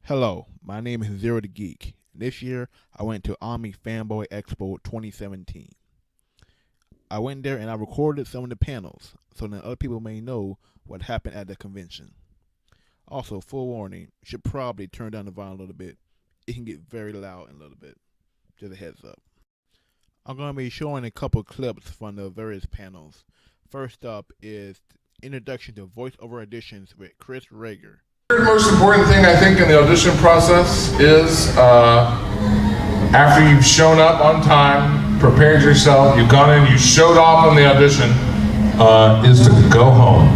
Hello, my name is Zero the Geek. This year, I went to Omni Fandom Expo 2017. I went there and I recorded some of the panels so that other people may know what happened at the convention. Also, full warning, you should probably turn down the volume a little bit. It can get very loud in a little bit. Just a heads up. I'm going to be showing a couple clips from the various panels. First up is Introduction to Voiceover Auditions with Chris Traeger. The most important thing I think in the audition process is after you've shown up on time, prepared yourself, you've gone in, you showed off on the audition, is to go home.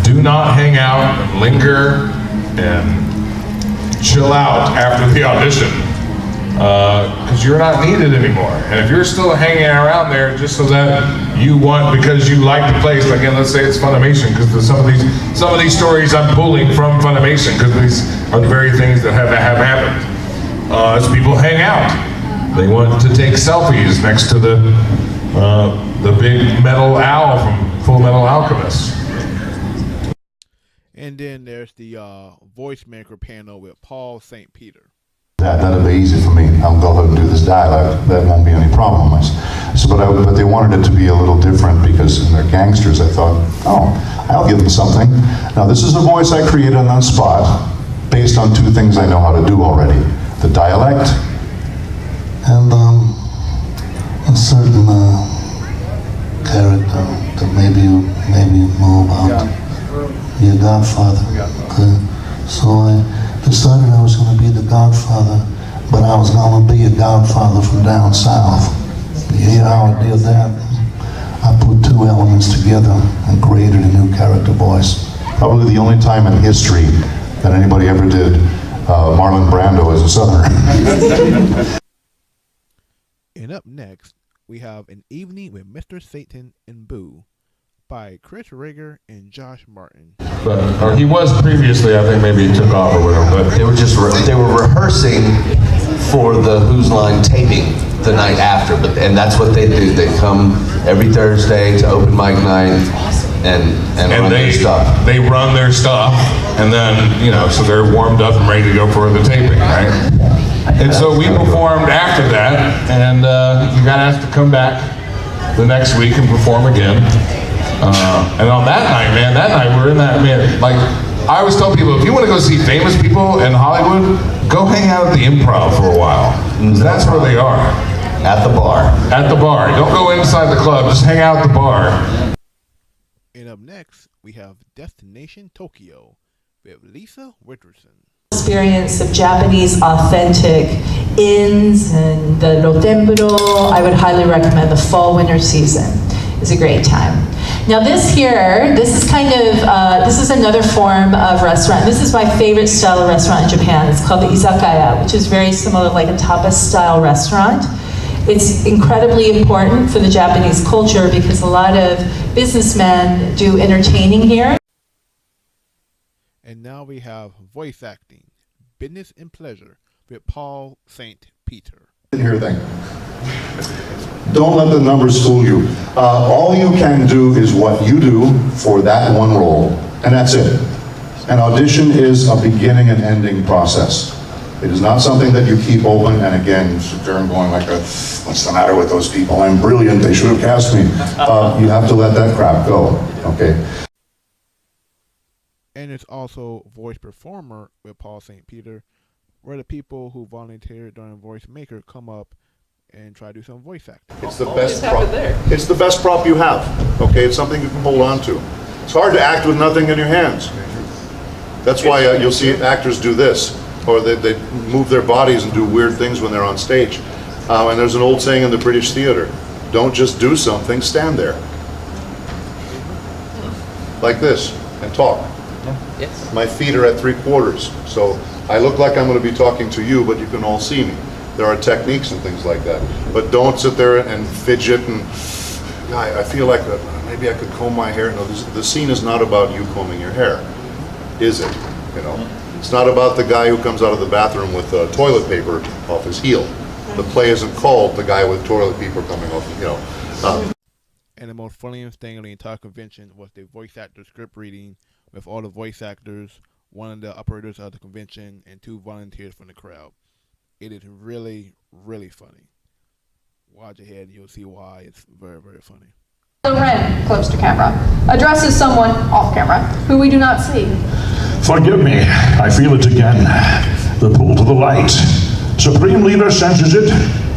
Do not hang out and linger and chill out after the audition because you're not needed anymore. And if you're still hanging around there just so that you want, because you like the place, again, let's say it's Funimation, because some of these stories I'm pulling from Funimation, because these are the very things that have happened. As people hang out, they want to take selfies next to the big metal owl from Full Metal Alchemist. And then there's the voice maker panel with Paul St. Peter. That'll be easy for me. I'll go ahead and do this dialect. That won't be any problem. But they wanted it to be a little different because they're gangsters. I thought, oh, I'll give them something. Now this is a voice I created on the spot based on two things I know how to do already. The dialect and a certain character that maybe you know about. Your godfather. Okay. So I decided I was going to be the godfather, but I was going to be a godfather from down south. You hear how I did that? I put two elements together and created a new character voice. Probably the only time in history that anybody ever did Marlon Brando as a Southerner. And up next, we have An Evening with Mr. Satan and Boo by Chris Traeger and Josh Martin. Or he was previously, I think maybe he took off or whatever, but They were rehearsing for the Who's Line taping the night after, and that's what they do. They come every Thursday to open mic night and run their stuff. They run their stuff, and then, so they're warmed up and ready to go for the taping, right? And so we performed after that, and you got asked to come back the next week and perform again. And on that night, we're in that, like, I always tell people, if you want to go see famous people in Hollywood, go hang out at the Improv for a while. That's where they are. At the bar. At the bar. Don't go inside the club, just hang out at the bar. And up next, we have Destination Tokyo with Lisa Richardson. Experience of Japanese authentic inns and the Rotemburo. I would highly recommend the fall-winter season. It's a great time. Now this is kind of, this is another form of restaurant. This is my favorite style of restaurant in Japan. It's called the izakaya, which is very similar, like a tapas-style restaurant. It's incredibly important for the Japanese culture because a lot of businessmen do entertaining here. And now we have voice acting, Business and Pleasure with Paul St. Peter. Here thing. Don't let the numbers fool you. All you can do is what you do for that one role, and that's it. An audition is a beginning and ending process. It is not something that you keep open, and again, you sit there and going like, what's the matter with those people? I'm brilliant, they should have cast me. You have to let that crap go, okay? And it's also voice performer with Paul St. Peter, where the people who volunteered during Voice Maker come up and try to do some voice acting. It's the best prop. It's the best prop you have, okay? It's something you can hold on to. It's hard to act with nothing in your hands. That's why you'll see actors do this, or they move their bodies and do weird things when they're on stage. And there's an old saying in the British theater, don't just do something, stand there. Like this, and talk. Yes. My feet are at 3/4, so I look like I'm going to be talking to you, but you can all see me. There are techniques and things like that. But don't sit there and fidget and, I feel like maybe I could comb my hair. No, the scene is not about you combing your hair, is it? It's not about the guy who comes out of the bathroom with toilet paper off his heel. The play isn't called the guy with toilet paper coming off, And the most funniest thing of the entire convention was the voice actor script reading with all the voice actors one of the operators of the convention, and 2 volunteers from the crowd. It is really, really funny. Watch ahead and you'll see why it's very, very funny. Ren, close to camera, addresses someone off camera who we do not see. Forgive me, I feel it again. The pull to the light. Supreme Leader senses it.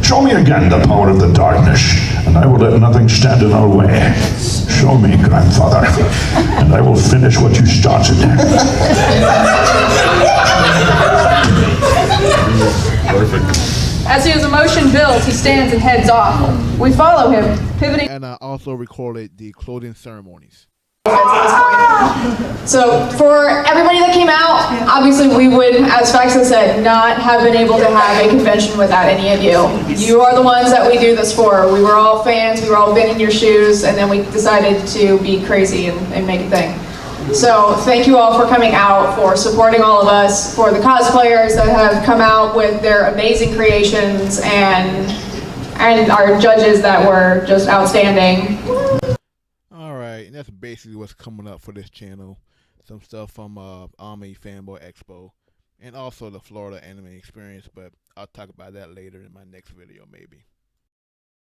Show me again the power of the darkness, and I will let nothing stand in our way. Show me, grandfather, and I will finish what you started. Perfect. As his emotion builds, he stands and heads off. We follow him, pivoting. And I also recorded the clothing ceremonies. So for everybody that came out, obviously we would, as Faxa said, not have been able to have a convention without any of you. You are the ones that we do this for. We were all fans, we were all been in your shoes, and then we decided to be crazy and make a thing. So thank you all for coming out, for supporting all of us, for the cosplayers that have come out with their amazing creations, and our judges that were just outstanding. Alright, and that's basically what's coming up for this channel. Some stuff from Omni Fandom Expo, and also the Florida Anime Experience, but I'll talk about that later in my next video maybe.